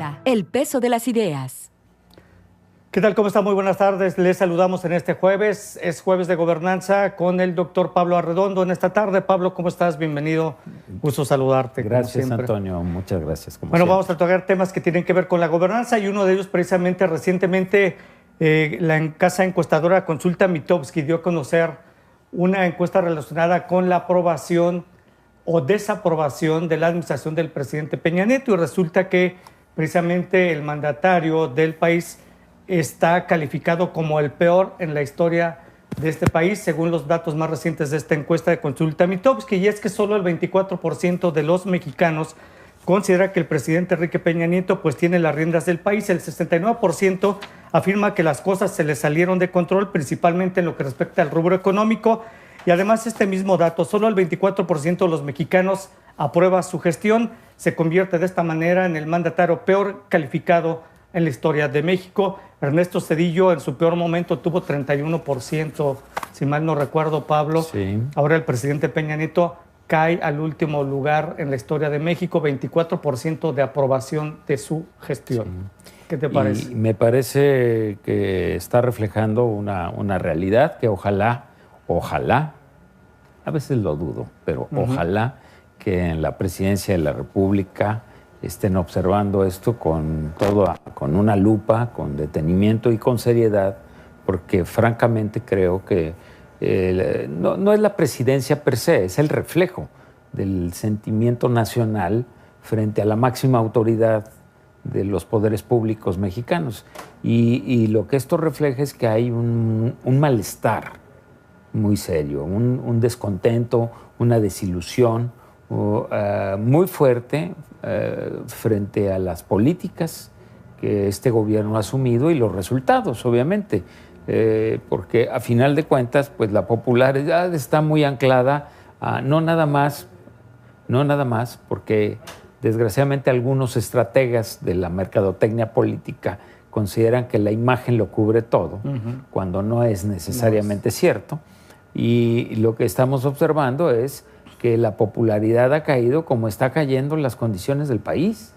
Tribuna, el peso de las ideas. ¿Qué tal? ¿Cómo está? Muy buenas tardes. Les saludamos en este jueves. Es jueves de gobernanza con el doctor Pablo Arredondo en esta tarde. Pablo, ¿cómo estás? Bienvenido. Gusto saludarte. Gracias, Antonio. Muchas gracias. Bueno, vamos a tocar temas que tienen que ver con la gobernanza y uno de ellos precisamente recientemente la casa encuestadora Consulta Mitofsky dio a conocer una encuesta relacionada con la aprobación o desaprobación de la administración del presidente Peña Nieto y resulta que precisamente el mandatario del país está calificado como el peor en la historia de este país, según los datos más recientes de esta encuesta de Consulta Mitofsky, y es que solo el 24% de los mexicanos considera que el presidente Enrique Peña Nieto pues tiene las riendas del país. El 69% afirma que las cosas se le salieron de control, principalmente en lo que respecta al rubro económico, y además este mismo dato, solo el 24% de los mexicanos aprueba su gestión. Se convierte de esta manera en el mandatario peor calificado en la historia de México. Ernesto Zedillo en su peor momento tuvo 31%, si mal no recuerdo, Pablo. Sí. Ahora el presidente Peña Nieto cae al último lugar en la historia de México, 24% de aprobación de su gestión. Sí. ¿Qué te parece? Y me parece que está reflejando una realidad que ojalá, a veces lo dudo, pero ojalá que en la presidencia de la República estén observando esto con una lupa, con detenimiento y con seriedad, porque francamente creo que no es la presidencia per se, es el reflejo del sentimiento nacional frente a la máxima autoridad de los poderes públicos mexicanos. Y lo que esto refleja es que hay un malestar muy serio, un descontento, una desilusión muy fuerte frente a las políticas que este gobierno ha asumido y los resultados, obviamente, porque a final de cuentas, pues la popularidad está muy anclada a no nada más, porque desgraciadamente algunos estrategas de la mercadotecnia política consideran que la imagen lo cubre todo, cuando no es necesariamente cierto. Y lo que estamos observando es que la popularidad ha caído como está cayendo las condiciones del país,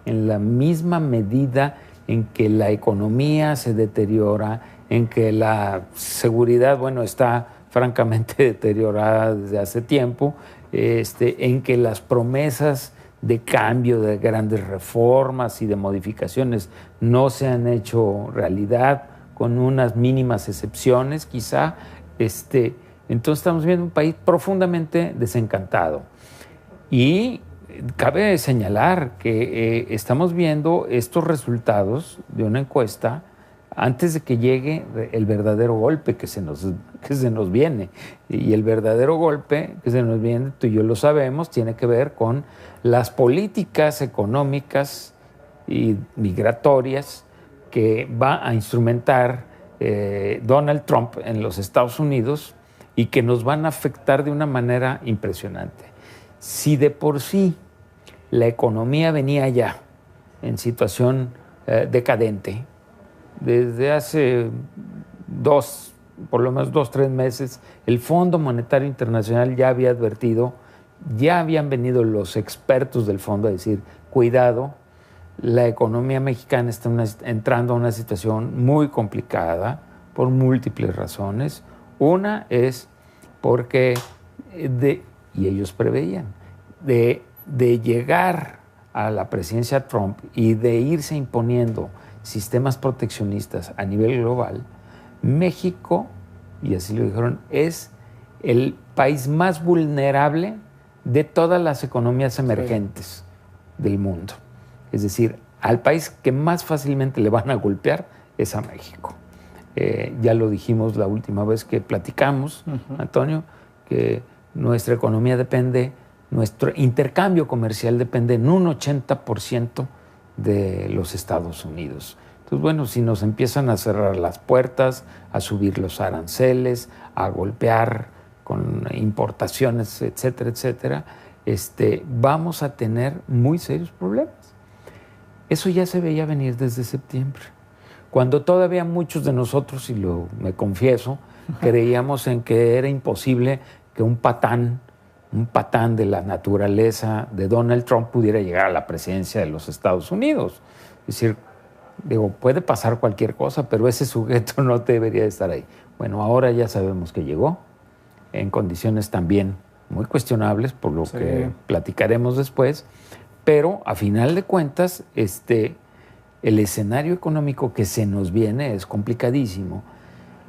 en la misma medida en que la economía se deteriora, en que la seguridad, está francamente deteriorada desde hace tiempo, en que las promesas de cambio, de grandes reformas y de modificaciones no se han hecho realidad, con unas mínimas excepciones quizá. Entonces estamos viendo un país profundamente desencantado. Y cabe señalar que estamos viendo estos resultados de una encuesta antes de que llegue el verdadero golpe que se nos viene. Y el verdadero golpe que se nos viene, tú y yo lo sabemos, tiene que ver con las políticas económicas y migratorias que va a instrumentar Donald Trump en los Estados Unidos y que nos van a afectar de una manera impresionante. Si de por sí la economía venía ya en situación decadente, desde hace por lo menos 2-3 meses, el Fondo Monetario Internacional ya había advertido, ya habían venido los expertos del fondo a decir, cuidado, la economía mexicana está entrando a una situación muy complicada por múltiples razones. Una es porque, y ellos preveían, de llegar a la presidencia Trump y de irse imponiendo sistemas proteccionistas a nivel global, México, y así lo dijeron, es el país más vulnerable de todas las economías emergentes del mundo. Es decir, al país que más fácilmente le van a golpear es a México. Ya lo dijimos la última vez que platicamos, Antonio, que nuestra economía depende, nuestro intercambio comercial depende en un 80% de los Estados Unidos. Entonces, si nos empiezan a cerrar las puertas, a subir los aranceles, a golpear con importaciones, etcétera, etcétera, vamos a tener muy serios problemas. Eso ya se veía venir desde septiembre, cuando todavía muchos de nosotros, y me confieso, creíamos en que era imposible que un patán un patán de la naturaleza de Donald Trump pudiera llegar a la presidencia de los Estados Unidos. Es decir, digo, puede pasar cualquier cosa, pero ese sujeto no debería estar ahí. Bueno, ahora ya sabemos que llegó en condiciones también muy cuestionables, por lo que platicaremos después, pero a final de cuentas, el escenario económico que se nos viene es complicadísimo.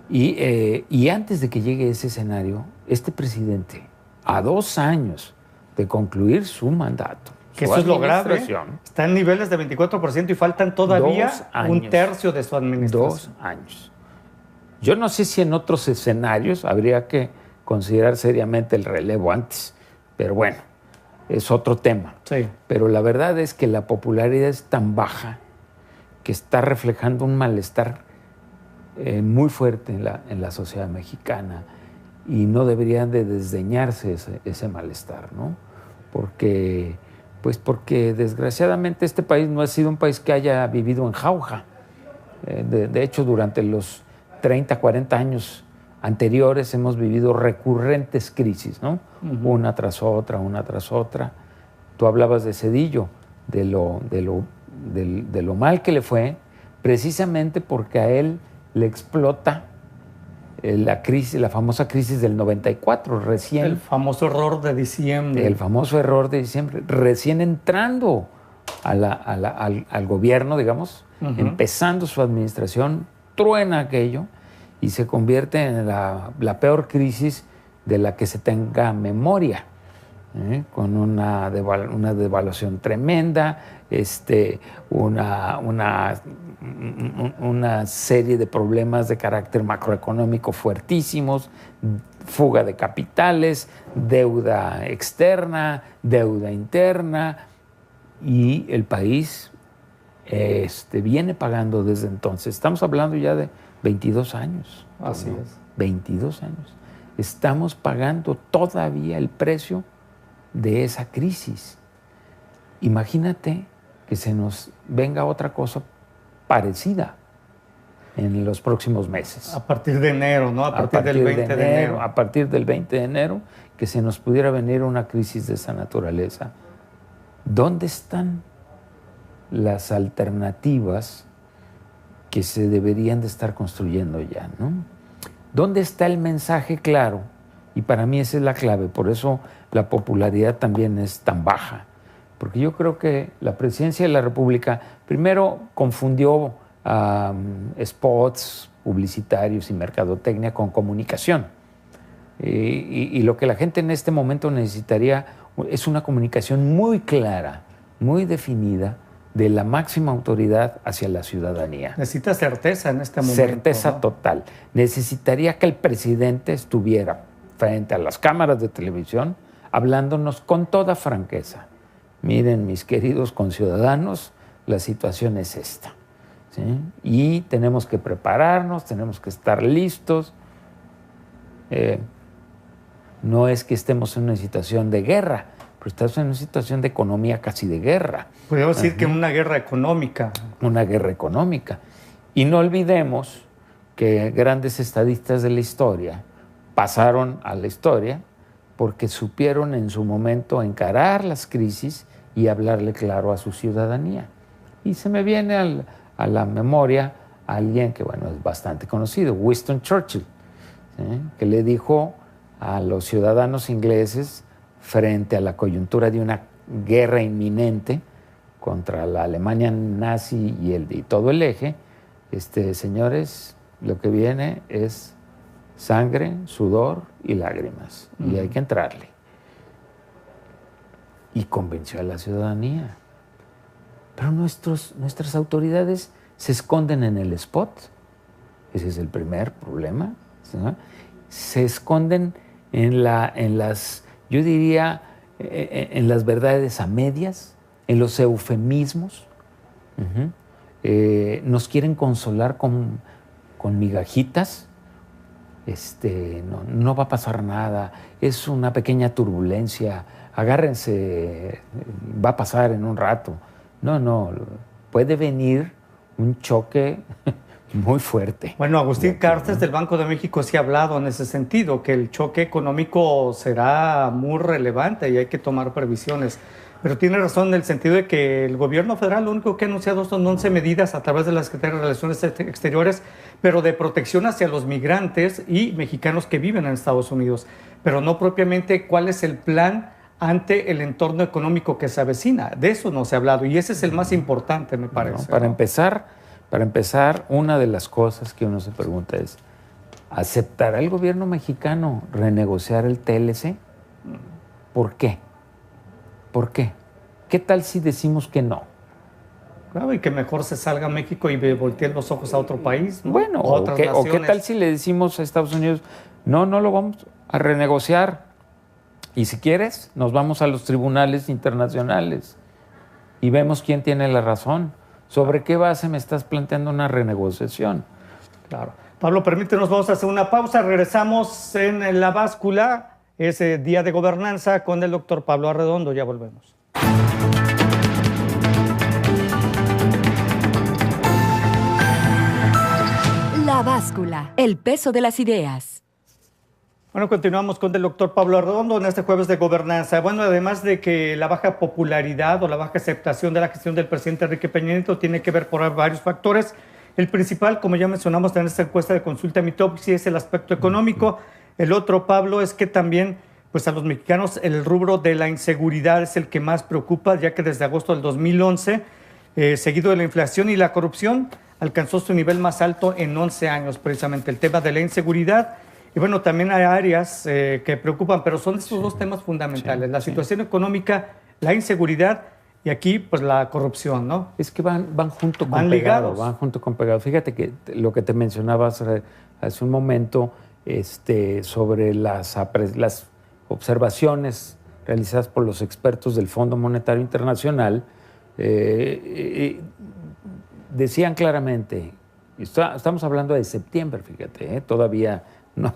Y antes de que llegue ese escenario, este presidente, a 2 años de concluir su mandato, que eso es lo grave, está en niveles de 24% y faltan todavía 1/3 de su administración. 2 años. Yo no sé si en otros escenarios habría que considerar seriamente el relevo antes, pero bueno, es otro tema. Sí. Pero la verdad es que la popularidad es tan baja que está reflejando un malestar muy fuerte en la sociedad mexicana y no deberían de desdeñarse ese malestar, ¿no? Porque desgraciadamente este país no ha sido un país que haya vivido en jauja. De hecho, durante los 30, 40 años anteriores hemos vivido recurrentes crisis, ¿no? Uh-huh. Una tras otra. Tú hablabas de Zedillo, de lo mal que le fue, precisamente porque a él le explota la crisis, la famosa crisis del 94, recién. El famoso error de diciembre. El famoso error de diciembre, recién entrando al gobierno, digamos, uh-huh, empezando su administración, truena aquello y se convierte en la peor crisis de la que se tenga memoria, con una devaluación tremenda, una serie de problemas de carácter macroeconómico fuertísimos, fuga de capitales, deuda externa, deuda interna, y el país viene pagando desde entonces. Estamos hablando ya de 22 años. Así es. 22 años. Estamos pagando todavía el precio de esa crisis. Imagínate que se nos venga otra cosa parecida en los próximos meses. A partir de enero, ¿no? A partir del 20 de enero. A partir del 20 de enero, que se nos pudiera venir una crisis de esa naturaleza. ¿Dónde están las alternativas que se deberían de estar construyendo ya, ¿no? ¿Dónde está el mensaje claro? Y para mí esa es la clave, por eso la popularidad también es tan baja. Porque yo creo que la presidencia de la República primero confundió spots publicitarios y mercadotecnia con comunicación. Y lo que la gente en este momento necesitaría es una comunicación muy clara, muy definida, de la máxima autoridad hacia la ciudadanía. Necesita certeza en este momento. Certeza, ¿no? Total. Necesitaría que el presidente estuviera frente a las cámaras de televisión hablándonos con toda franqueza. Miren, mis queridos conciudadanos, la situación es esta, ¿sí? Y tenemos que prepararnos, tenemos que estar listos. No es que estemos en una situación de guerra, pero estamos en una situación de economía casi de guerra. Podríamos decir que una guerra económica. Una guerra económica. Y no olvidemos que grandes estadistas de la historia pasaron a la historia porque supieron en su momento encarar las crisis y hablarle claro a su ciudadanía. Y se me viene a la memoria alguien que, bueno, es bastante conocido, Winston Churchill, ¿sí? Que le dijo a los ciudadanos ingleses frente a la coyuntura de una guerra inminente contra la Alemania nazi y todo el eje, señores, lo que viene es sangre, sudor y lágrimas, y hay que entrarle. Y convenció a la ciudadanía. Pero nuestras autoridades se esconden en el spot. Ese es el primer problema, ¿sí? Se esconden en las, yo diría, en las verdades a medias, en los eufemismos. Nos quieren consolar con migajitas. No va a pasar nada, es una pequeña turbulencia, agárrense, va a pasar en un rato. No, puede venir un choque Muy fuerte. Bueno, Agustín Carstens del Banco de México sí ha hablado en ese sentido, que el choque económico será muy relevante y hay que tomar previsiones. Pero tiene razón en el sentido de que el gobierno federal lo único que ha anunciado son 11 medidas a través de la Secretaría de Relaciones Exteriores, pero de protección hacia los migrantes y mexicanos que viven en Estados Unidos, pero no propiamente cuál es el plan ante el entorno económico que se avecina. De eso no se ha hablado y ese es el más importante, me parece. No, para empezar, una de las cosas que uno se pregunta es, ¿aceptará el gobierno mexicano renegociar el TLC? ¿Por qué? ¿Por qué? ¿Qué tal si decimos que no? Claro, y que mejor se salga a México y volteen los ojos a otro país, ¿no? Bueno, o qué tal si le decimos a Estados Unidos, no lo vamos a renegociar. Y si quieres, nos vamos a los tribunales internacionales y vemos quién tiene la razón. ¿Sobre qué base me estás planteando una renegociación? Claro. Pablo, permítenos, vamos a hacer una pausa. Regresamos en La Báscula, ese día de gobernanza, con el doctor Pablo Arredondo. Ya volvemos. La Báscula, el peso de las ideas. Bueno, continuamos con el doctor Pablo Arredondo en este jueves de gobernanza. Bueno, además de que la baja popularidad o la baja aceptación de la gestión del presidente Enrique Peña Nieto tiene que ver por varios factores. El principal, como ya mencionamos en esta encuesta de Consulta Mitowski, es el aspecto económico. El otro, Pablo, es que también pues a los mexicanos el rubro de la inseguridad es el que más preocupa, ya que desde agosto del 2011, seguido de la inflación y la corrupción, alcanzó su nivel más alto en 11 años, precisamente el tema de la inseguridad. Y bueno, también hay áreas que preocupan, pero son estos dos temas fundamentales, la situación económica, la inseguridad y aquí pues la corrupción, ¿no? Es que van junto con pegado, van junto con pegado. Fíjate que lo que te mencionabas hace un momento sobre las observaciones realizadas por los expertos del Fondo Monetario Internacional, decían claramente, estamos hablando de septiembre, fíjate, todavía no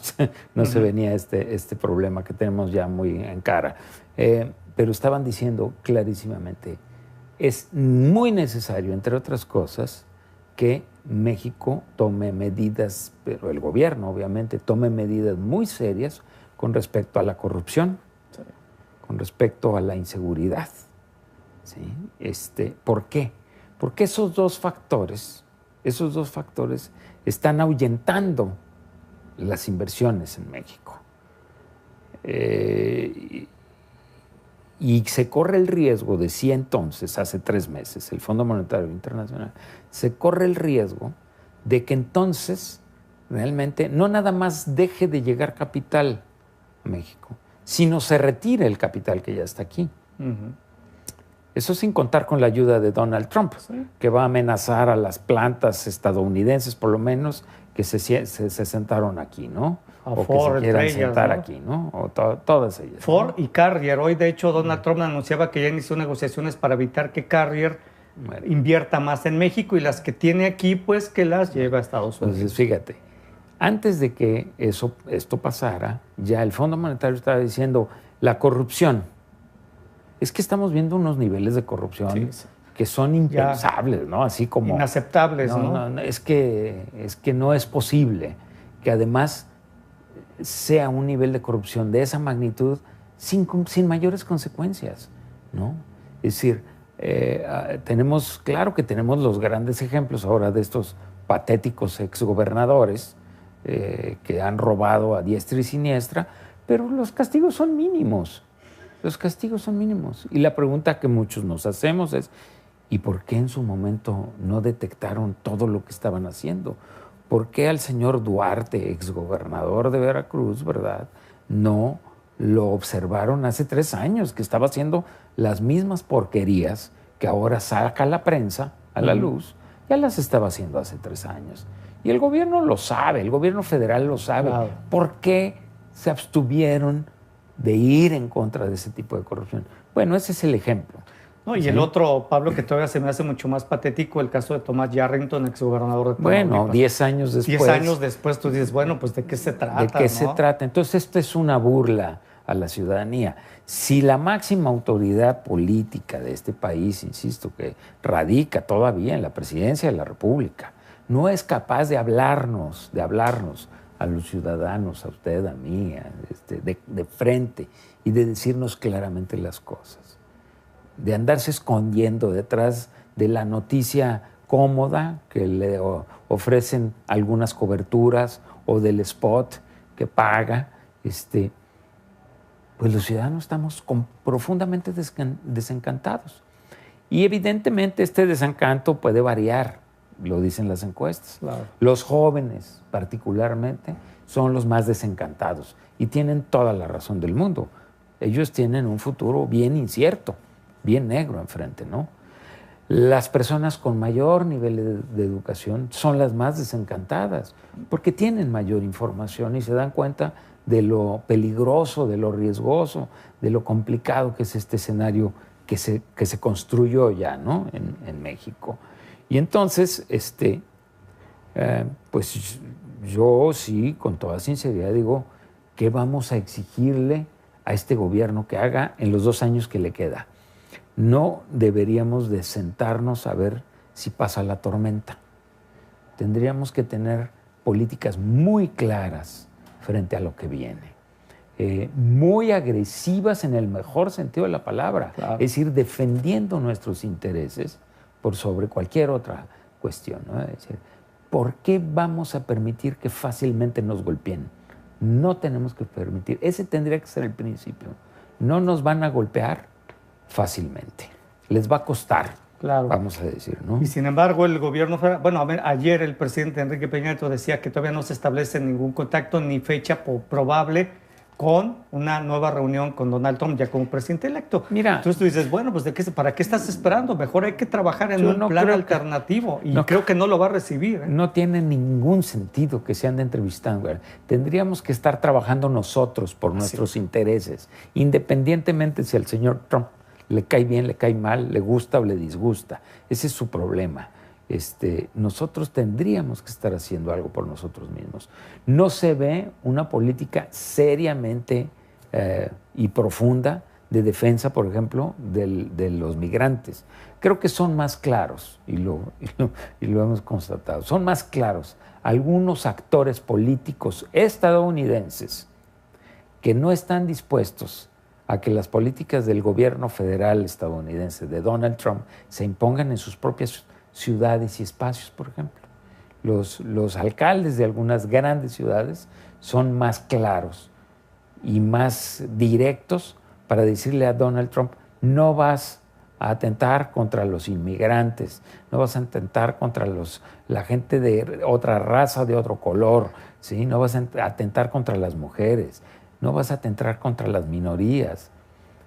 se venía este problema que tenemos ya muy en cara. Pero estaban diciendo clarísimamente, es muy necesario, entre otras cosas, que México tome medidas, pero el gobierno obviamente tome medidas muy serias con respecto a la corrupción, con respecto a la inseguridad. ¿Sí? ¿Por qué? Porque esos dos factores están ahuyentando las inversiones en México. Y se corre el riesgo de si entonces, hace 3 meses, el Fondo Monetario Internacional, se corre el riesgo de que entonces realmente no nada más deje de llegar capital a México, sino se retire el capital que ya está aquí. Eso sin contar con la ayuda de Donald Trump, que va a amenazar a las plantas estadounidenses, por lo menos, que se sentaron aquí, ¿no? O Ford, que se quieran ellas, sentar ¿no? aquí, ¿no? O todas ellas. Ford ¿no? y Carrier. Hoy, de hecho, Donald Trump anunciaba que ya inició negociaciones para evitar que Carrier invierta más en México y las que tiene aquí, pues que las lleve a Estados Unidos. Entonces, fíjate, antes de que esto pasara, ya el Fondo Monetario estaba diciendo la corrupción. Es que estamos viendo unos niveles de corrupción que son impensables, ¿no? Así como... Inaceptables, ¿no? No, es que no es posible que además sea un nivel de corrupción de esa magnitud sin mayores consecuencias, ¿no? Es decir, claro que tenemos los grandes ejemplos ahora de estos patéticos exgobernadores que han robado a diestra y siniestra, pero los castigos son mínimos. Los castigos son mínimos. Y la pregunta que muchos nos hacemos es, ¿y por qué en su momento no detectaron todo lo que estaban haciendo? ¿Por qué al señor Duarte, exgobernador de Veracruz, verdad, no lo observaron hace 3 años, que estaba haciendo las mismas porquerías que ahora saca la prensa a la luz? Ya las estaba haciendo hace 3 años. Y el gobierno lo sabe, el gobierno federal lo sabe. Claro. ¿Por qué se abstuvieron de ir en contra de ese tipo de corrupción? Bueno, ese es el ejemplo. No, y el otro, Pablo, que todavía se me hace mucho más patético, el caso de Tomás Yarrington, exgobernador de Tamaulipas. Bueno, 10 años después. 10 años después tú dices, bueno, pues ¿de qué se trata? ¿De qué se trata? Entonces, esto es una burla a la ciudadanía. Si la máxima autoridad política de este país, insisto, que radica todavía en la presidencia de la República, no es capaz de hablarnos a los ciudadanos, a usted, a mí, de frente, y de decirnos claramente las cosas. De andarse escondiendo detrás de la noticia cómoda que le ofrecen algunas coberturas o del spot que paga, pues los ciudadanos estamos profundamente desencantados. Y evidentemente este desencanto puede variar, lo dicen las encuestas. Claro. Los jóvenes particularmente son los más desencantados y tienen toda la razón del mundo. Ellos tienen un futuro bien incierto, bien negro enfrente, ¿no? Las personas con mayor nivel de educación son las más desencantadas porque tienen mayor información y se dan cuenta de lo peligroso, de lo riesgoso, de lo complicado que es este escenario que se construyó ya, ¿no? en México. Y entonces, pues yo sí, con toda sinceridad digo, ¿qué vamos a exigirle a este gobierno que haga en los 2 años que le queda? No deberíamos de sentarnos a ver si pasa la tormenta. Tendríamos que tener políticas muy claras frente a lo que viene. Muy agresivas en el mejor sentido de la palabra. Claro. Es decir, defendiendo nuestros intereses por sobre cualquier otra cuestión, ¿no? Es decir, ¿por qué vamos a permitir que fácilmente nos golpeen? No tenemos que permitir. Ese tendría que ser el principio. No nos van a golpear fácilmente. Les va a costar, claro, vamos a decir, ¿no? Y sin embargo, el gobierno federal, bueno, ayer el presidente Enrique Peña Nieto decía que todavía no se establece ningún contacto ni fecha probable con una nueva reunión con Donald Trump ya como presidente electo. Mira, entonces tú dices, bueno, pues ¿para qué estás esperando? Mejor hay que trabajar en un plan alternativo y creo que no lo va a recibir. No tiene ningún sentido que se ande entrevistando. Tendríamos que estar trabajando nosotros por nuestros intereses, independientemente si al señor Trump le cae bien, le cae mal, le gusta o le disgusta. Ese es su problema. Nosotros tendríamos que estar haciendo algo por nosotros mismos. No se ve una política seriamente y profunda de defensa, por ejemplo, de los migrantes. Creo que son más claros, y lo hemos constatado, son más claros algunos actores políticos estadounidenses que no están dispuestos a que las políticas del gobierno federal estadounidense, de Donald Trump, se impongan en sus propias ciudades y espacios, por ejemplo. Los alcaldes de algunas grandes ciudades son más claros y más directos para decirle a Donald Trump, no vas a atentar contra los inmigrantes, no vas a atentar contra la gente de otra raza, de otro color, ¿sí? No vas a atentar contra las mujeres, no vas a atentar contra las minorías.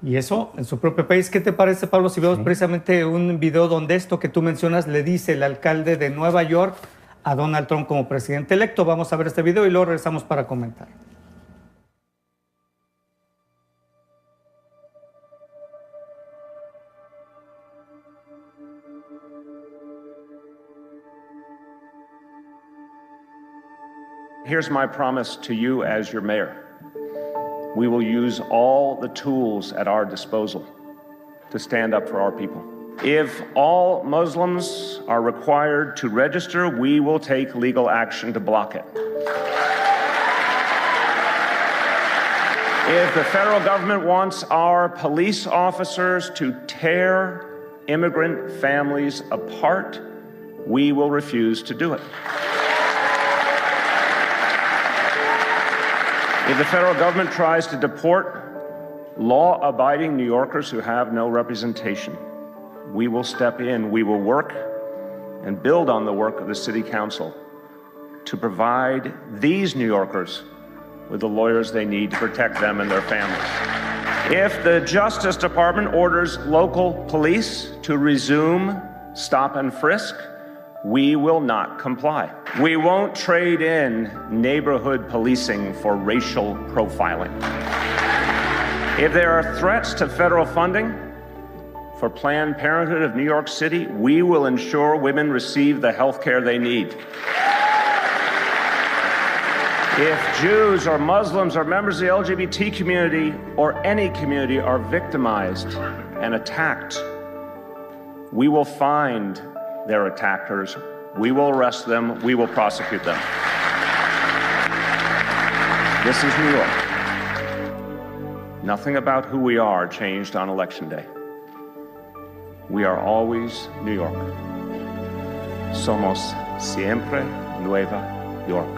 Y eso en su propio país. ¿Qué te parece, Pablo, si vemos precisamente un video donde esto que tú mencionas le dice el alcalde de Nueva York a Donald Trump como presidente electo? Vamos a ver este video y luego regresamos para comentar. Here's my promise to you as your mayor. We will use all the tools at our disposal to stand up for our people. If all Muslims are required to register, we will take legal action to block it. If the federal government wants our police officers to tear immigrant families apart, we will refuse to do it. If the federal government tries to deport law-abiding New Yorkers who have no representation, we will step in. We will work and build on the work of the City Council to provide these New Yorkers with the lawyers they need to protect them and their families. If the Justice Department orders local police to resume stop and frisk, we will not comply. We won't trade in neighborhood policing for racial profiling. If there are threats to federal funding for Planned Parenthood of New York City, we will ensure women receive the health care they need. If Jews or Muslims or members of the LGBT community or any community are victimized and attacked, we will find their attackers, We will arrest them. We will prosecute them. This is New York. Nothing about who we are changed on Election Day. We are always New York. Somos siempre Nueva York.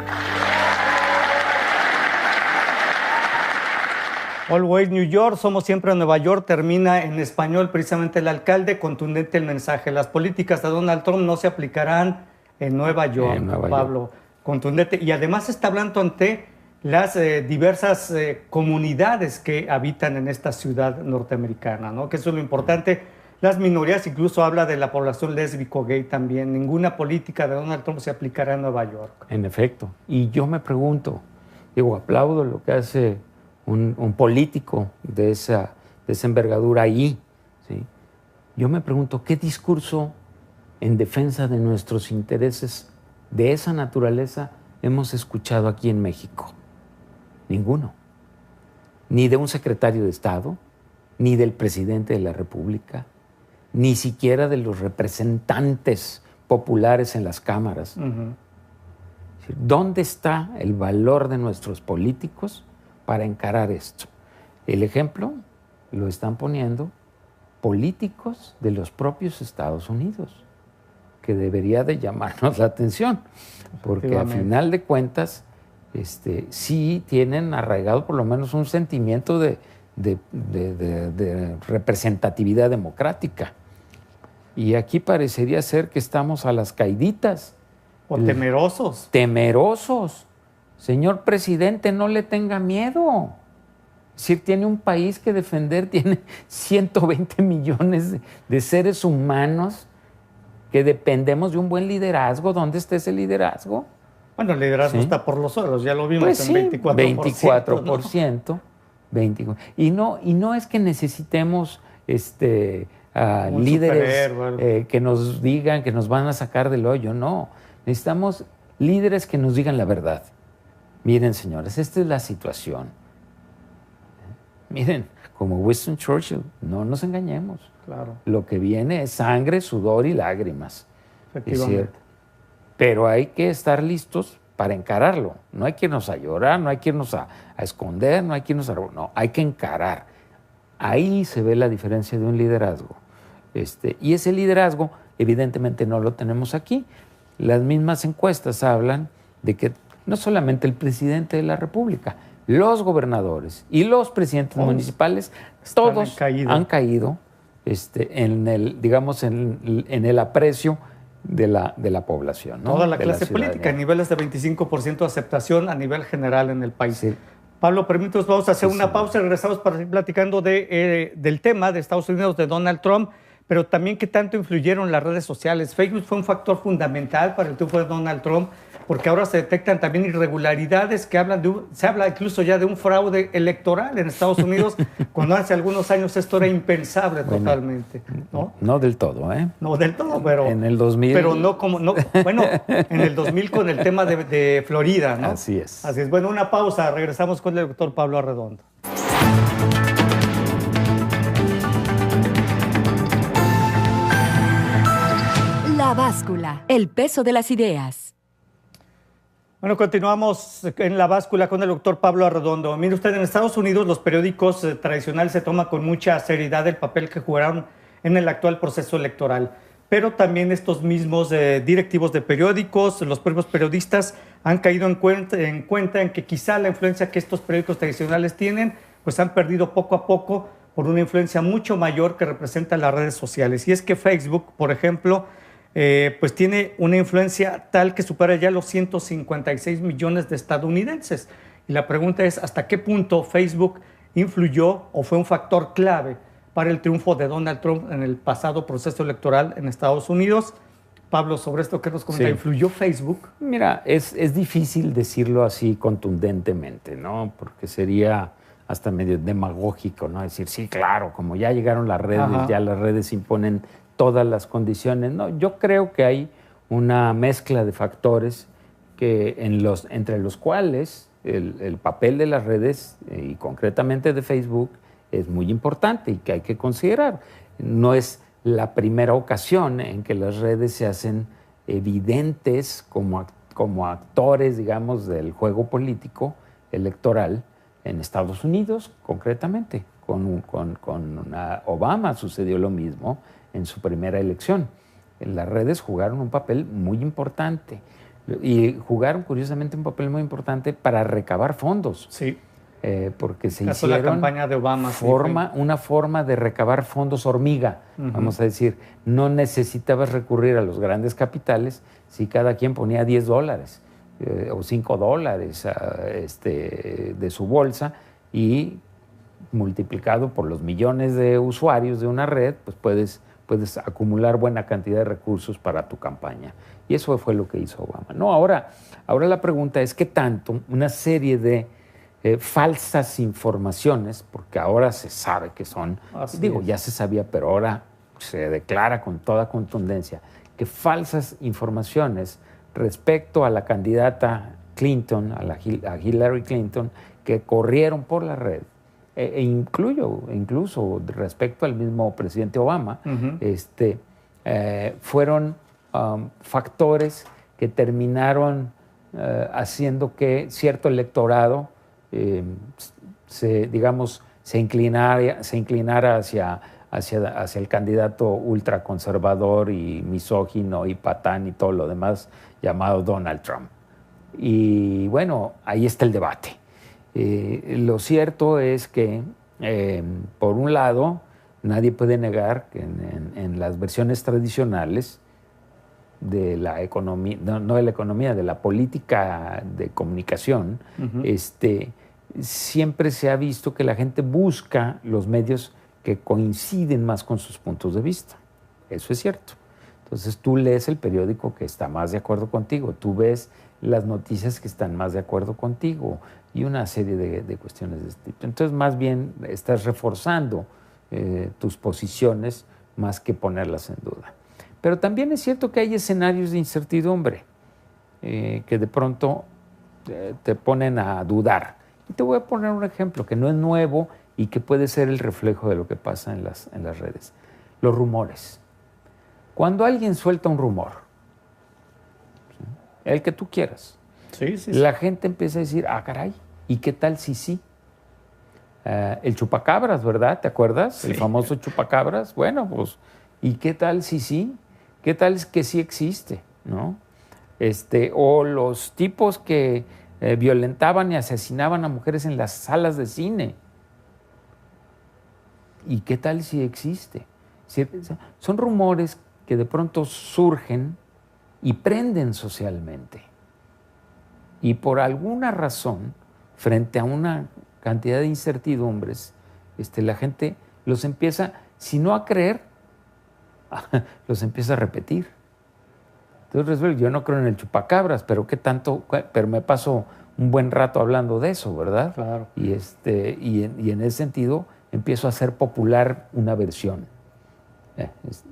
Always New York, somos siempre Nueva York, termina en español precisamente el alcalde, contundente el mensaje. Las políticas de Donald Trump no se aplicarán en Nueva York, Pablo. Contundente. Y además está hablando ante las diversas comunidades que habitan en esta ciudad norteamericana, ¿no? Que eso es lo importante. Las minorías, incluso habla de la población lésbico, gay también. Ninguna política de Donald Trump se aplicará en Nueva York. En efecto. Y yo me pregunto, digo, aplaudo lo que hace un político de esa envergadura ahí, ¿sí? Yo me pregunto, ¿qué discurso en defensa de nuestros intereses de esa naturaleza hemos escuchado aquí en México? Ninguno. Ni de un secretario de Estado, ni del presidente de la República, ni siquiera de los representantes populares en las cámaras. ¿Dónde está el valor de nuestros políticos para encarar esto? El ejemplo lo están poniendo políticos de los propios Estados Unidos, que debería de llamarnos la atención, porque a final de cuentas sí tienen arraigado por lo menos un sentimiento de representatividad democrática. Y aquí parecería ser que estamos a las caiditas. O temerosos. Temerosos. Señor presidente, no le tenga miedo. Es decir, tiene un país que defender, tiene 120 millones de seres humanos que dependemos de un buen liderazgo. ¿Dónde está ese liderazgo? Bueno, el liderazgo está por los suelos, ya lo vimos, pues en 24%. 24%. ¿No? 24%. Y no es que necesitemos líderes que nos digan que nos van a sacar del hoyo, no. Necesitamos líderes que nos digan la verdad. Miren, señores, esta es la situación. Miren, como Winston Churchill, no nos engañemos. Claro. Lo que viene es sangre, sudor y lágrimas. Efectivamente. Pero hay que estar listos para encararlo. No hay que irnos a llorar, no hay que irnos a esconder, no hay que irnos a... No, hay que encarar. Ahí se ve la diferencia de un liderazgo. Y ese liderazgo, evidentemente, no lo tenemos aquí. Las mismas encuestas hablan de que no solamente el presidente de la República, los gobernadores y los presidentes municipales, todos han caído en el aprecio de la población, ¿no? Toda la clase política, niveles de 25% de aceptación a nivel general en el país. Sí. Pablo, permítanos, vamos a hacer una pausa y regresamos para seguir platicando del tema de Estados Unidos, de Donald Trump, pero también qué tanto influyeron las redes sociales. Facebook fue un factor fundamental para el triunfo de Donald Trump, porque ahora se detectan también irregularidades que se habla incluso ya de un fraude electoral en Estados Unidos, cuando hace algunos años esto era impensable totalmente, ¿no? No del todo, ¿eh? No del todo, pero... En el 2000... Pero bueno, en el 2000 con el tema de Florida, ¿no? Así es. Así es. Bueno, una pausa. Regresamos con el doctor Pablo Arredondo. La báscula, el peso de las ideas. Bueno, continuamos en La Báscula con el doctor Pablo Arredondo. Mire usted, en Estados Unidos los periódicos tradicionales se toman con mucha seriedad el papel que jugaron en el actual proceso electoral, pero también estos mismos directivos de periódicos, los propios periodistas han caído en cuenta en que quizá la influencia que estos periódicos tradicionales tienen, pues han perdido poco a poco por una influencia mucho mayor que representan las redes sociales. Y es que Facebook, por ejemplo, pues tiene una influencia tal que supera ya los 156 millones de estadounidenses. Y la pregunta es, ¿hasta qué punto Facebook influyó o fue un factor clave para el triunfo de Donald Trump en el pasado proceso electoral en Estados Unidos? Pablo, sobre esto, ¿qué nos comenta? Sí. ¿Influyó Facebook? Mira, es difícil decirlo así contundentemente, ¿no? Porque sería hasta medio demagógico, ¿no? Decir, sí, claro, como ya llegaron las redes, ya las redes imponen todas las condiciones. No, yo creo que hay una mezcla de factores entre los cuales el papel de las redes y concretamente de Facebook es muy importante y que hay que considerar. No es la primera ocasión en que las redes se hacen evidentes como actores, digamos, del juego político electoral en Estados Unidos, concretamente. Con Obama sucedió lo mismo en su primera elección. Las redes jugaron un papel muy importante y jugaron, curiosamente, un papel muy importante para recabar fondos. Sí. Porque se Caso hicieron la campaña de Obama, una forma de recabar fondos hormiga, vamos a decir. No necesitabas recurrir a los grandes capitales si cada quien ponía $10 o $5 de su bolsa, y multiplicado por los millones de usuarios de una red, pues puedes acumular buena cantidad de recursos para tu campaña. Y eso fue lo que hizo Obama. No, ahora la pregunta es qué tanto una serie de falsas informaciones, porque ahora se sabe que son, ya se sabía, pero ahora se declara con toda contundencia que falsas informaciones respecto a la candidata Clinton, a Hillary Clinton, que corrieron por la red, incluso respecto al mismo presidente Obama, fueron factores que terminaron haciendo que cierto electorado se inclinara hacia el candidato ultraconservador y misógino y patán y todo lo demás llamado Donald Trump. Y bueno, ahí está el debate. Lo cierto es que, por un lado, nadie puede negar que en las versiones tradicionales de la economía, no de la economía, de la política de comunicación, siempre se ha visto que la gente busca los medios que coinciden más con sus puntos de vista. Eso es cierto. Entonces tú lees el periódico que está más de acuerdo contigo, tú ves las noticias que están más de acuerdo contigo y una serie de cuestiones de este tipo. Entonces más bien estás reforzando tus posiciones más que ponerlas en duda. Pero también es cierto que hay escenarios de incertidumbre que de pronto te ponen a dudar. Y te voy a poner un ejemplo que no es nuevo y que puede ser el reflejo de lo que pasa en las redes. Los rumores. Cuando alguien suelta un rumor, ¿sí?, el que tú quieras, la gente empieza a decir, caray, ¿y qué tal si sí? El chupacabras, ¿verdad? ¿Te acuerdas? Sí. El famoso chupacabras. Bueno, pues, ¿y qué tal si sí? ¿Qué tal es que sí existe? ¿No? O los tipos que violentaban y asesinaban a mujeres en las salas de cine. ¿Y qué tal si existe? Son rumores que de pronto surgen y prenden socialmente. Y por alguna razón, frente a una cantidad de incertidumbres, la gente los empieza, si no a creer, los empieza a repetir. Entonces, yo no creo en el chupacabras, pero qué tanto, pero me paso un buen rato hablando de eso, ¿verdad? Claro. Y en ese sentido empiezo a hacer popular una versión.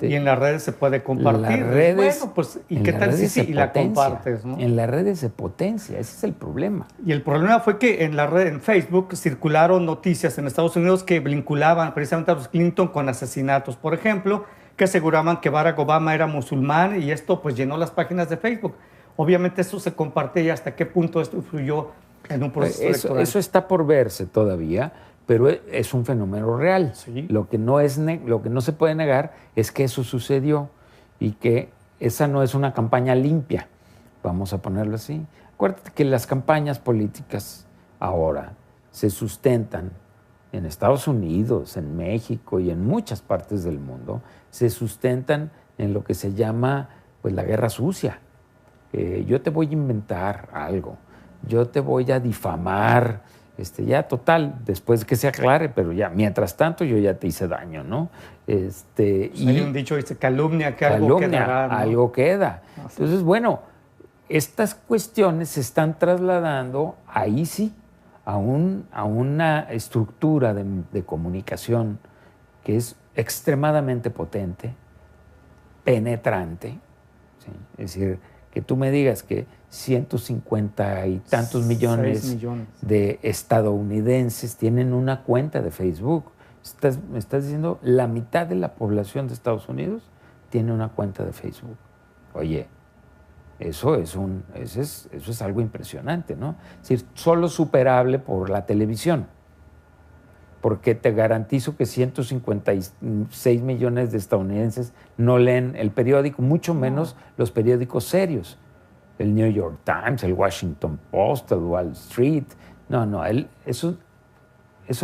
Y en las redes se puede compartir. Bueno, pues, ¿y qué tal si sí y la compartes, ¿no? En las redes se potencia, ese es el problema. Y el problema fue que en Facebook circularon noticias en Estados Unidos que vinculaban precisamente a los Clinton con asesinatos, por ejemplo, que aseguraban que Barack Obama era musulmán, y esto pues llenó las páginas de Facebook. Obviamente eso se comparte, y hasta qué punto esto influyó en un proceso electoral. Eso está por verse todavía, pero es un fenómeno real. Sí. Lo que no se puede negar es que eso sucedió y que esa no es una campaña limpia, vamos a ponerlo así. Acuérdate que las campañas políticas ahora se sustentan en Estados Unidos, en México y en muchas partes del mundo, se sustentan en lo que se llama pues, la guerra sucia. Yo te voy a inventar algo, yo te voy a difamar, ya total, después que se aclare, pero ya, mientras tanto yo ya te hice daño, ¿no? Hay un dicho, dice, calumnia, que algo quedará, ¿no? Algo queda. Entonces, bueno, estas cuestiones se están trasladando, ahí sí, a una estructura de comunicación que es extremadamente potente, penetrante, ¿sí? Es decir, que tú me digas que 150 y tantos millones de estadounidenses tienen una cuenta de Facebook. Me estás diciendo, la mitad de la población de Estados Unidos tiene una cuenta de Facebook. Oye, eso es algo impresionante, ¿no? Es decir, solo superable por la televisión, porque te garantizo que 156 millones de estadounidenses no leen el periódico, mucho menos los periódicos serios. El New York Times, el Washington Post, el Wall Street. No, eso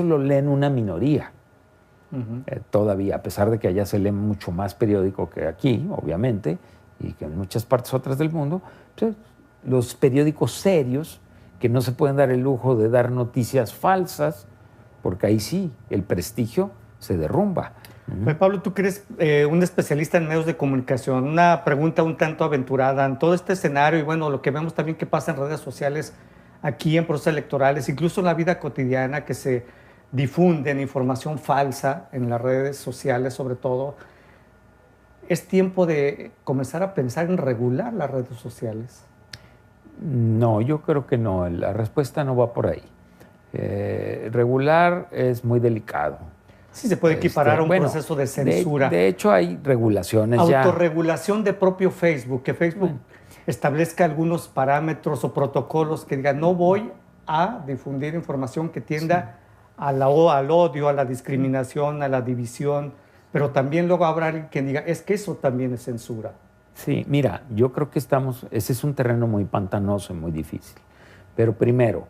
lo leen una minoría. Todavía, a pesar de que allá se lee mucho más periódico que aquí, obviamente, y que en muchas partes otras del mundo, pues, los periódicos serios, que no se pueden dar el lujo de dar noticias falsas, porque ahí sí, el prestigio se derrumba. Pues, Pablo, tú que eres un especialista en medios de comunicación, una pregunta un tanto aventurada en todo este escenario y bueno, lo que vemos también que pasa en redes sociales, aquí en procesos electorales, incluso en la vida cotidiana, que se difunden información falsa en las redes sociales sobre todo. ¿Es tiempo de comenzar a pensar en regular las redes sociales? No, yo creo que no. La respuesta no va por ahí. Regular es muy delicado. Sí, se puede equiparar a un proceso de censura. De hecho, hay regulaciones ya. Autorregulación de propio Facebook, que Facebook establezca algunos parámetros o protocolos que digan no voy a difundir información que tienda al odio, a la discriminación, a la división, pero también luego habrá alguien que diga es que eso también es censura. Sí, mira, yo creo que ese es un terreno muy pantanoso y muy difícil. Pero primero,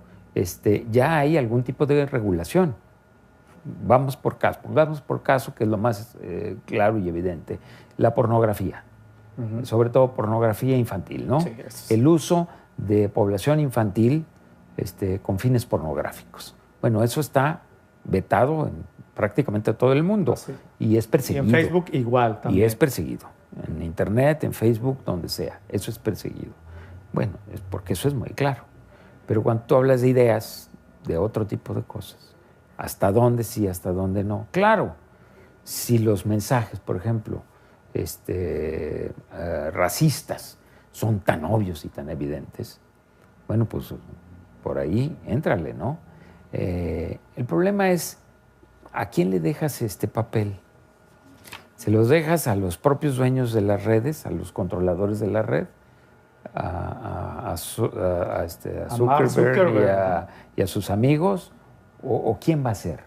ya hay algún tipo de regulación. Vamos por caso, que es lo más claro y evidente, la pornografía, sobre todo pornografía infantil, ¿no? Sí, el uso de población infantil con fines pornográficos. Bueno, eso está vetado en prácticamente todo el mundo y es perseguido. Y en Facebook igual también. Y es perseguido. En Internet, en Facebook, donde sea. Eso es perseguido. Bueno, es porque eso es muy claro. Pero cuando tú hablas de ideas, de otro tipo de cosas, ¿hasta dónde sí, hasta dónde no? Claro, si los mensajes, por ejemplo, racistas son tan obvios y tan evidentes, bueno, pues por ahí éntrale, ¿no? El problema es, ¿a quién le dejas este papel? ¿Se los dejas a los propios dueños de las redes, a los controladores de la red, a Zuckerberg y a sus amigos? ¿O quién va a ser?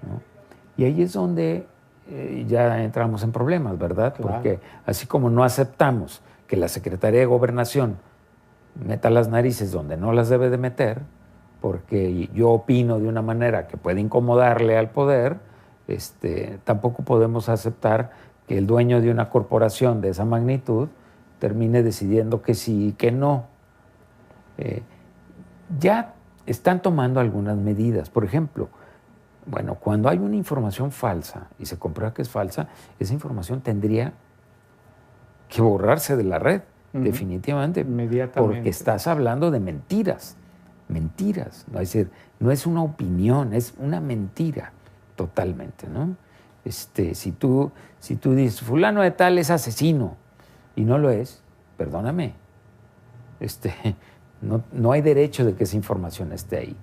¿No? Y ahí es donde ya entramos en problemas, ¿verdad? Claro. Porque así como no aceptamos que la Secretaría de Gobernación meta las narices donde no las debe de meter, porque yo opino de una manera que puede incomodarle al poder, tampoco podemos aceptar que el dueño de una corporación de esa magnitud termine decidiendo que sí y que no. Ya están tomando algunas medidas. Por ejemplo, bueno, cuando hay una información falsa y se comprueba que es falsa, esa información tendría que borrarse de la red, definitivamente. Inmediatamente. Porque estás hablando de mentiras. Mentiras. ¿No? Es decir, no es una opinión, es una mentira totalmente, ¿no? Si tú dices, fulano de tal es asesino y no lo es, perdóname, no hay derecho de que esa información esté ahí.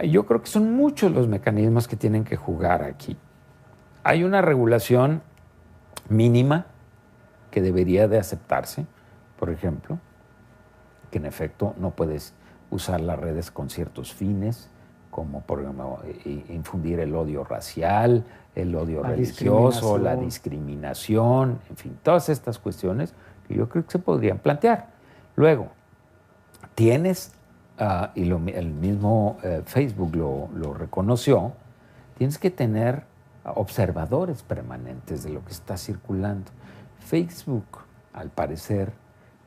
Yo creo que son muchos los mecanismos que tienen que jugar aquí. Hay una regulación mínima que debería de aceptarse, por ejemplo, que en efecto no puedes usar las redes con ciertos fines, como por ejemplo infundir el odio racial, el odio religioso, la discriminación, en fin, todas estas cuestiones que yo creo que se podrían plantear. Luego, tienes, el mismo Facebook lo reconoció, tienes que tener observadores permanentes de lo que está circulando. Facebook, al parecer,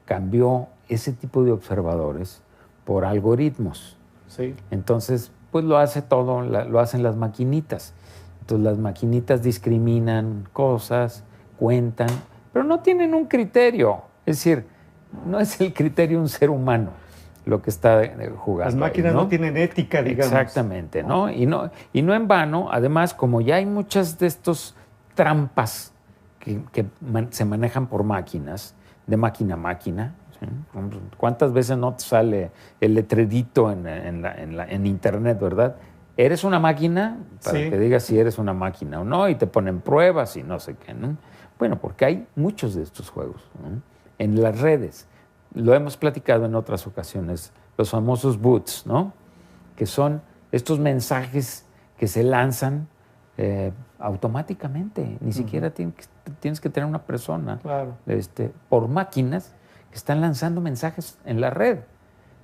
cambió ese tipo de observadores por algoritmos. Sí. Entonces, pues lo hace todo, lo hacen las maquinitas. Entonces, las maquinitas discriminan cosas, cuentan, pero no tienen un criterio. Es decir, no es el criterio de un ser humano lo que está jugando. Las máquinas ahí, ¿no? No tienen ética, digamos. Exactamente, ¿no? Y no en vano, además, como ya hay muchas de estos trampas que se manejan por máquinas, de máquina a máquina, ¿sí? ¿Cuántas veces no te sale el letrerito en Internet, verdad? ¿Eres una máquina? Para que digas si eres una máquina o no, y te ponen pruebas y no sé qué, ¿no? Bueno, porque hay muchos de estos juegos, ¿no? En las redes. lo hemos platicado en otras ocasiones, los famosos boots, ¿no? Que son estos mensajes que se lanzan automáticamente. Ni siquiera tienes que tener una persona. Claro. Por máquinas que están lanzando mensajes en la red.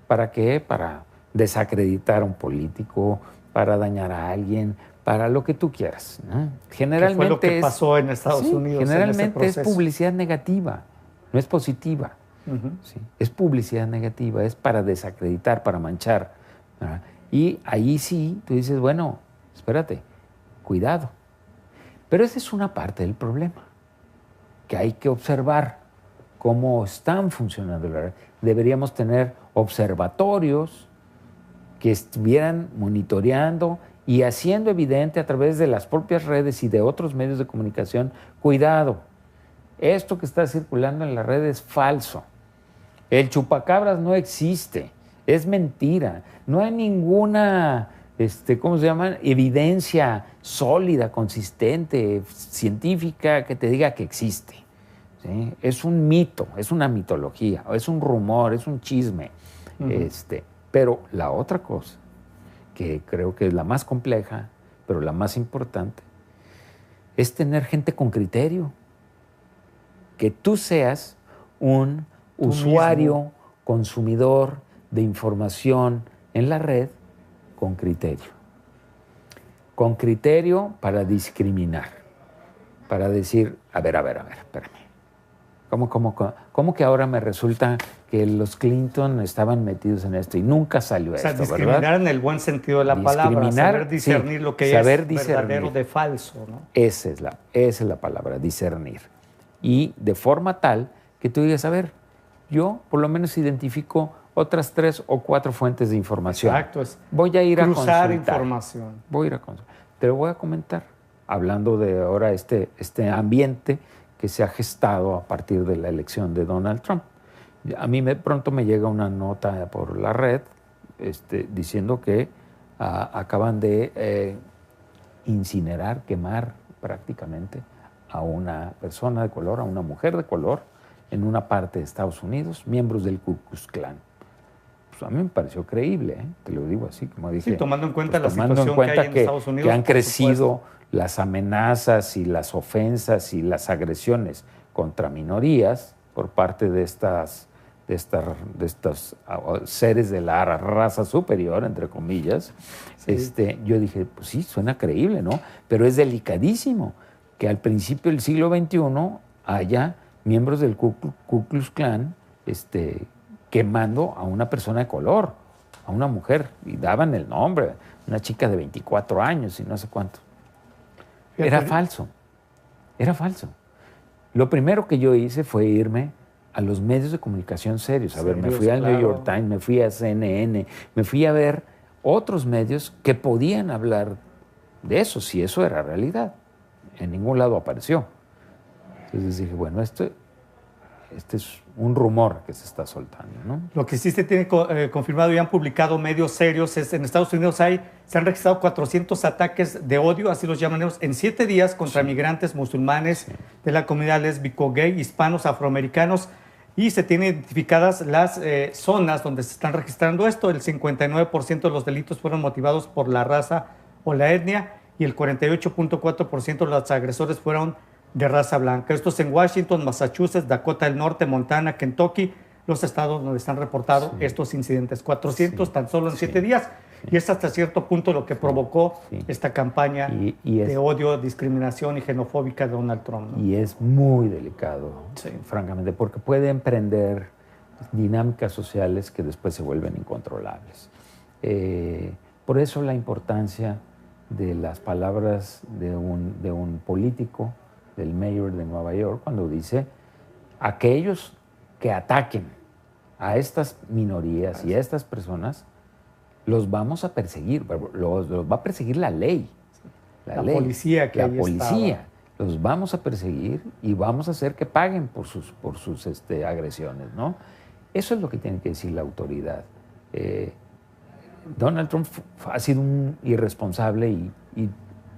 ¿Para qué? Para desacreditar a un político, para dañar a alguien, para lo que tú quieras, ¿no? Generalmente fue lo que pasó en Estados Unidos. Generalmente es publicidad negativa, no es positiva. ¿Sí? Es publicidad negativa, es para desacreditar, para manchar, ¿verdad? Y ahí sí, tú dices, bueno, espérate, cuidado. Pero esa es una parte del problema, que hay que observar cómo están funcionando la red. Deberíamos tener observatorios que estuvieran monitoreando y haciendo evidente a través de las propias redes y de otros medios de comunicación, cuidado, esto que está circulando en la red es falso. El chupacabras no existe, es mentira. No hay ninguna, ¿cómo se llama?, evidencia sólida, consistente, científica que te diga que existe. ¿Sí? Es un mito, es una mitología, es un rumor, es un chisme. Pero la otra cosa, que creo que es la más compleja, pero la más importante, es tener gente con criterio. Que tú seas un usuario, consumidor de información en la red con criterio. Con criterio para discriminar, para decir, a ver, espérame. ¿Cómo que ahora me resulta que los Clinton estaban metidos en esto y nunca salió esto, discriminar, ¿verdad? En el buen sentido de la palabra, saber discernir lo que es verdadero de falso, ¿no? Esa es la palabra, discernir. Y de forma tal que tú digas, a ver, yo por lo menos identifico otras 3 o 4 fuentes de información. Exacto. Voy a ir a cruzar consultar. Información. Voy a ir a consultar. Te lo voy a comentar, hablando de ahora este ambiente que se ha gestado a partir de la elección de Donald Trump. A mí pronto me llega una nota por la red diciendo que acaban de incinerar, quemar prácticamente a una persona de color, a una mujer de color, en una parte de Estados Unidos, miembros del Ku Klux Klan. Pues a mí me pareció creíble, te lo digo así, como dije. Sí, tomando en cuenta pues, la situación que hay en Estados Unidos. Que han crecido las amenazas y las ofensas y las agresiones contra minorías por parte de estos seres de la raza superior, entre comillas. Sí. Yo dije, pues sí, suena creíble, ¿no? Pero es delicadísimo que al principio del siglo XXI haya miembros del Ku Klux Klan quemando a una persona de color, a una mujer, y daban el nombre, una chica de 24 años y no sé cuánto. Era falso. Lo primero que yo hice fue irme a los medios de comunicación serios. A ver, me fui al New York Times, me fui a CNN, me fui a ver otros medios que podían hablar de eso, si eso era realidad. En ningún lado apareció. Entonces dije, bueno, este es un rumor que se está soltando, ¿no? Lo que sí se tiene confirmado y han publicado medios serios es en Estados Unidos se han registrado 400 ataques de odio, así los llaman ellos, en 7 días contra migrantes musulmanes de la comunidad lésbico, gay, hispanos, afroamericanos, y se tienen identificadas las zonas donde se están registrando esto. El 59% de los delitos fueron motivados por la raza o la etnia y el 48.4% de los agresores fueron de raza blanca. Esto es en Washington, Massachusetts, Dakota del Norte, Montana, Kentucky, los estados donde están reportados estos incidentes. 400 tan solo en 7 días. Y es hasta cierto punto lo que provocó esta campaña de odio, discriminación y xenofóbica de Donald Trump, ¿no? Y es muy delicado, francamente, porque puede emprender dinámicas sociales que después se vuelven incontrolables. Por eso la importancia de las palabras de un político, del mayor de Nueva York, cuando dice: aquellos que ataquen a estas minorías y a estas personas, los vamos a perseguir, los va a perseguir la ley. La policía que ahí policía. Los vamos a perseguir y vamos a hacer que paguen por sus agresiones, ¿no? Eso es lo que tiene que decir la autoridad. Donald Trump ha sido un irresponsable y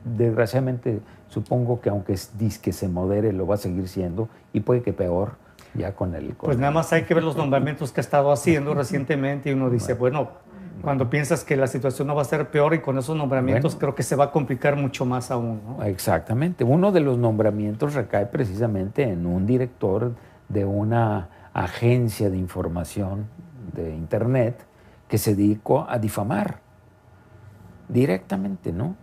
desgraciadamente supongo que aunque dice que se modere, lo va a seguir siendo y puede que peor, ya con el... Pues nada más hay que ver los nombramientos que ha estado haciendo recientemente y uno dice, bueno, cuando piensas que la situación no va a ser peor y con esos nombramientos creo que se va a complicar mucho más aún, ¿no? Exactamente. Uno de los nombramientos recae precisamente en un director de una agencia de información de Internet que se dedicó a difamar directamente, ¿no?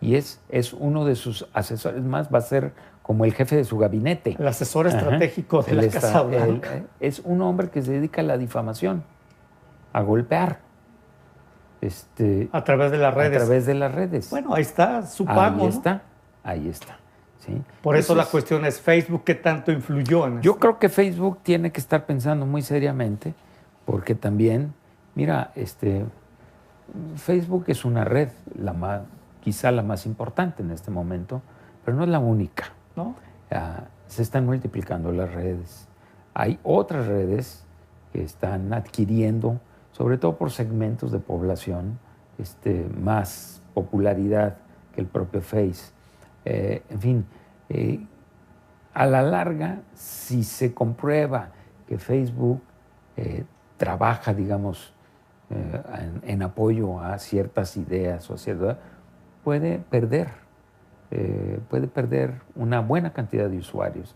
Y es uno de sus asesores más, va a ser como el jefe de su gabinete. El asesor estratégico de la Casa Blanca. Es un hombre que se dedica a la difamación, a golpear. A través de las redes. A través de las redes. Bueno, ahí está su pago, Ahí está. ¿Sí? Por eso la cuestión es Facebook, ¿qué tanto influyó en eso? Yo creo que Facebook tiene que estar pensando muy seriamente, porque también, mira, Facebook es una red, quizá la más importante en este momento, pero no es la única, ¿no? Se están multiplicando las redes. Hay otras redes que están adquiriendo, sobre todo por segmentos de población, más popularidad que el propio Face. En fin, a la larga, si se comprueba que Facebook trabaja, digamos, en apoyo a ciertas ideas o a ciertas, puede perder una buena cantidad de usuarios.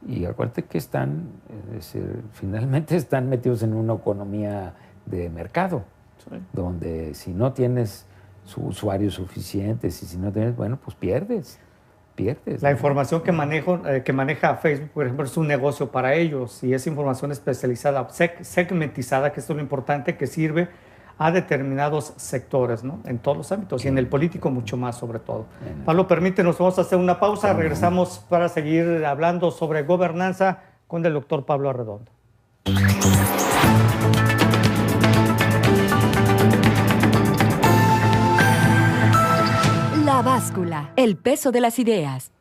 Y acuérdate que finalmente están metidos en una economía de mercado, donde si no tienes usuarios suficientes y si no tienes, bueno, pues pierdes. La información que maneja Facebook, por ejemplo, es un negocio para ellos y es información especializada, segmentizada, que esto es lo importante, que sirve a determinados sectores, ¿no? En todos los ámbitos y en el político mucho más sobre todo. Pablo, permítenos, vamos a hacer una pausa, regresamos para seguir hablando sobre gobernanza con el doctor Pablo Arredondo. La báscula, el peso de las ideas.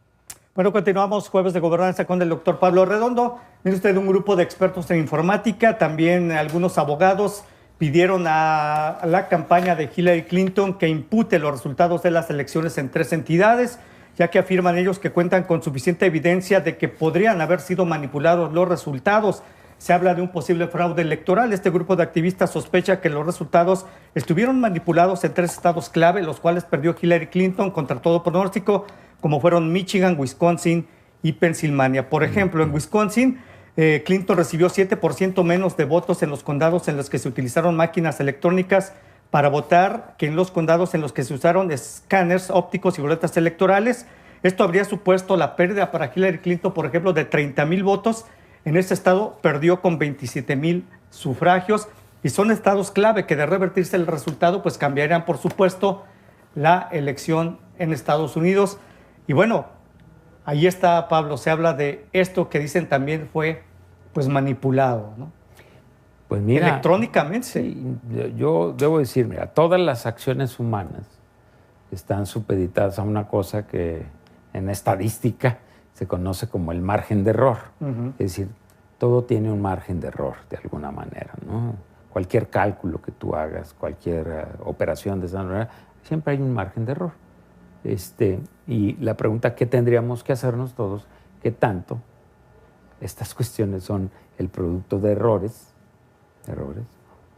Bueno, continuamos jueves de gobernanza con el doctor Pablo Arredondo. Mire usted, un grupo de expertos en informática, también algunos abogados pidieron a la campaña de Hillary Clinton que impute los resultados de las elecciones en 3 entidades, ya que afirman ellos que cuentan con suficiente evidencia de que podrían haber sido manipulados los resultados. Se habla de un posible fraude electoral. Este grupo de activistas sospecha que los resultados estuvieron manipulados en 3 estados clave, los cuales perdió Hillary Clinton contra todo pronóstico, como fueron Michigan, Wisconsin y Pensilvania. Por ejemplo, en Wisconsin, Clinton recibió 7% menos de votos en los condados en los que se utilizaron máquinas electrónicas para votar que en los condados en los que se usaron escáneres ópticos y boletas electorales. Esto habría supuesto la pérdida para Hillary Clinton, por ejemplo, de 30,000 votos. En este estado perdió con 27,000 sufragios y son estados clave que de revertirse el resultado pues cambiarían, por supuesto, la elección en Estados Unidos. Y bueno, ahí está, Pablo, se habla de esto que dicen también fue pues manipulado, ¿no? Pues mira, electrónicamente. Sí, yo debo decir, mira, todas las acciones humanas están supeditadas a una cosa que en estadística se conoce como el margen de error. Es decir, todo tiene un margen de error de alguna manera, ¿no? Cualquier cálculo que tú hagas, cualquier operación de esa manera, siempre hay un margen de error. Y la pregunta que tendríamos que hacernos todos, ¿qué tanto estas cuestiones son el producto de errores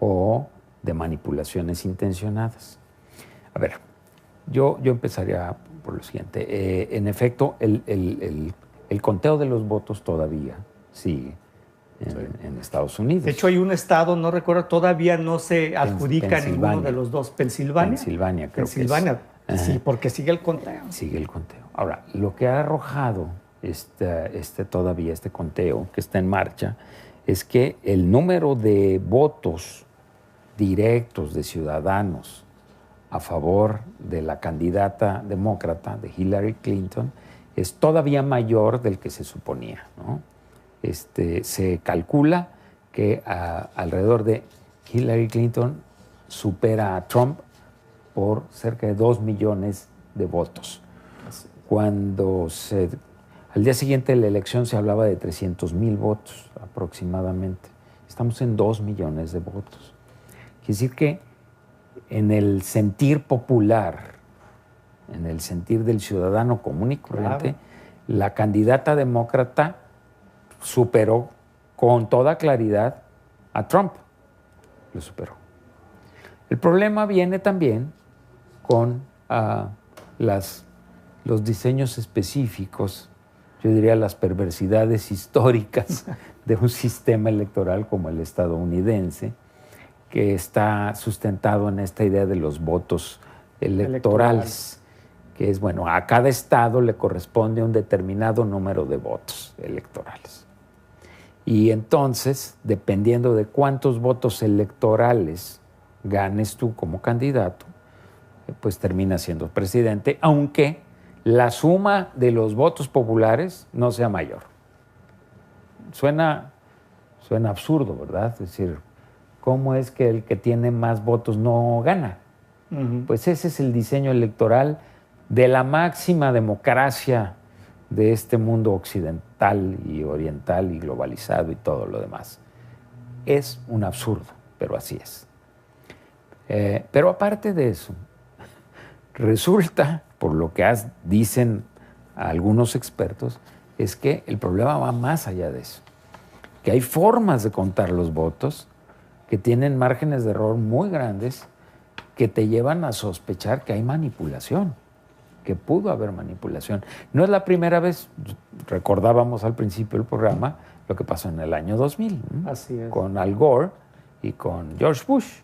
o de manipulaciones intencionadas? A ver, yo empezaría por lo siguiente. En efecto, el conteo de los votos todavía sigue en Estados Unidos. De hecho, hay un estado, no recuerdo, todavía no se adjudica ninguno de los dos. Pensilvania, creo que es. Sí, porque sigue el conteo. Sigue el conteo. Ahora, lo que ha arrojado todavía este conteo que está en marcha es que el número de votos directos de ciudadanos a favor de la candidata demócrata, de Hillary Clinton, es todavía mayor del que se suponía, ¿no? Se calcula que alrededor de Hillary Clinton supera a Trump por cerca de 2 millones de votos. Cuando al día siguiente de la elección se hablaba de 300,000 votos aproximadamente. Estamos en 2 millones de votos. Quiere decir que en el sentir popular, en el sentir del ciudadano común y corriente, la candidata demócrata superó con toda claridad a Trump. Lo superó. El problema viene también con los diseños específicos, yo diría las perversidades históricas de un sistema electoral como el estadounidense, que está sustentado en esta idea de los votos electorales, que es, bueno, a cada estado le corresponde un determinado número de votos electorales. Y entonces, dependiendo de cuántos votos electorales ganes tú como candidato, pues termina siendo presidente, aunque la suma de los votos populares no sea mayor. Suena absurdo, ¿verdad? Es decir, ¿cómo es que el que tiene más votos no gana? Pues ese es el diseño electoral de la máxima democracia de este mundo occidental y oriental y globalizado y todo lo demás. Es un absurdo, pero así es. Pero aparte de eso, resulta, por lo que dicen algunos expertos, es que el problema va más allá de eso. Que hay formas de contar los votos que tienen márgenes de error muy grandes que te llevan a sospechar que hay manipulación, que pudo haber manipulación. No es la primera vez, recordábamos al principio del programa lo que pasó en el año 2000, Así es. Con Al Gore y con George Bush.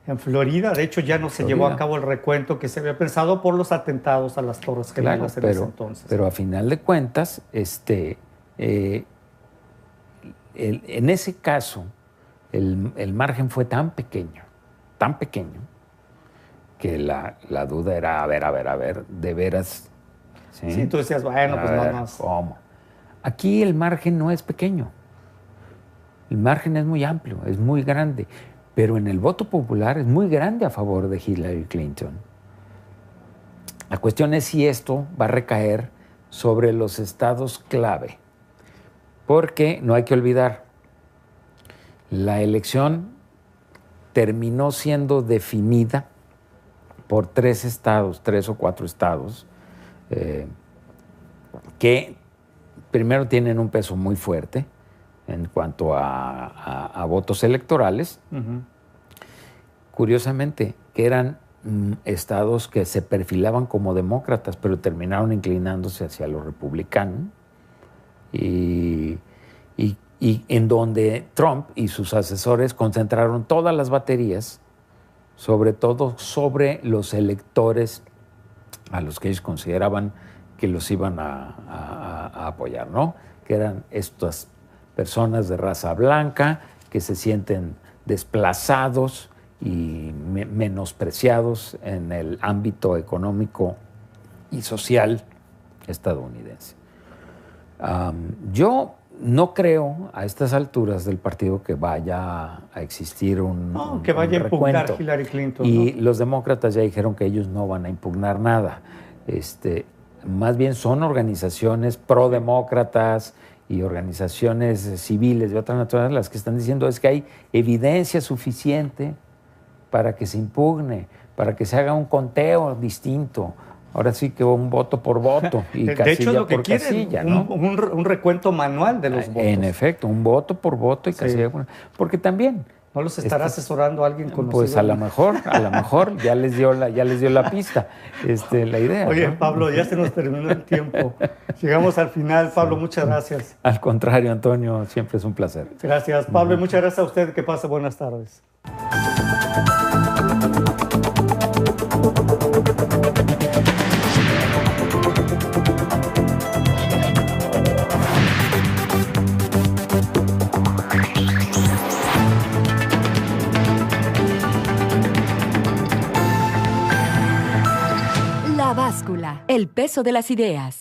En Florida, de hecho, ya no se llevó a cabo el recuento que se había pensado por los atentados a las Torres Gemelas en ese entonces. Pero a final de cuentas, en ese caso, el margen fue tan pequeño, que la duda era, a ver, de veras. Sí, tú decías, bueno, pues nada más. ¿Cómo? Aquí el margen no es pequeño. El margen es muy amplio, es muy grande. Pero en el voto popular es muy grande a favor de Hillary Clinton. La cuestión es si esto va a recaer sobre los estados clave. Porque no hay que olvidar, la elección terminó siendo definida por 3 o 4 estados, que primero tienen un peso muy fuerte en cuanto a votos electorales. Curiosamente, que eran estados que se perfilaban como demócratas, pero terminaron inclinándose hacia lo republicano, y en donde Trump y sus asesores concentraron todas las baterías, sobre todo sobre los electores a los que ellos consideraban que los iban a apoyar, ¿no? Que eran estas personas de raza blanca que se sienten desplazados y menospreciados en el ámbito económico y social estadounidense. Yo no creo a estas alturas del partido que vaya a existir que vaya a impugnar recuento. Hillary Clinton. Y los demócratas ya dijeron que ellos no van a impugnar nada. Más bien son organizaciones prodemócratas y organizaciones civiles de otra naturaleza las que están diciendo es que hay evidencia suficiente para que se impugne, para que se haga un conteo distinto. Ahora sí que un voto por voto y de casilla hecho, lo que por quieren, casilla, ¿no? un recuento manual de los votos. En efecto, un voto por voto y casilla por... Porque también... ¿No los estará asesorando alguien conocido? Pues a lo mejor ya les dio la pista, la idea. Oye, ¿no? Pablo, ya se nos terminó el tiempo. Llegamos al final. Pablo, muchas gracias. Al contrario, Antonio, siempre es un placer. Gracias, Pablo, y muchas gracias a usted. Que pase buenas tardes. La báscula, el peso de las ideas.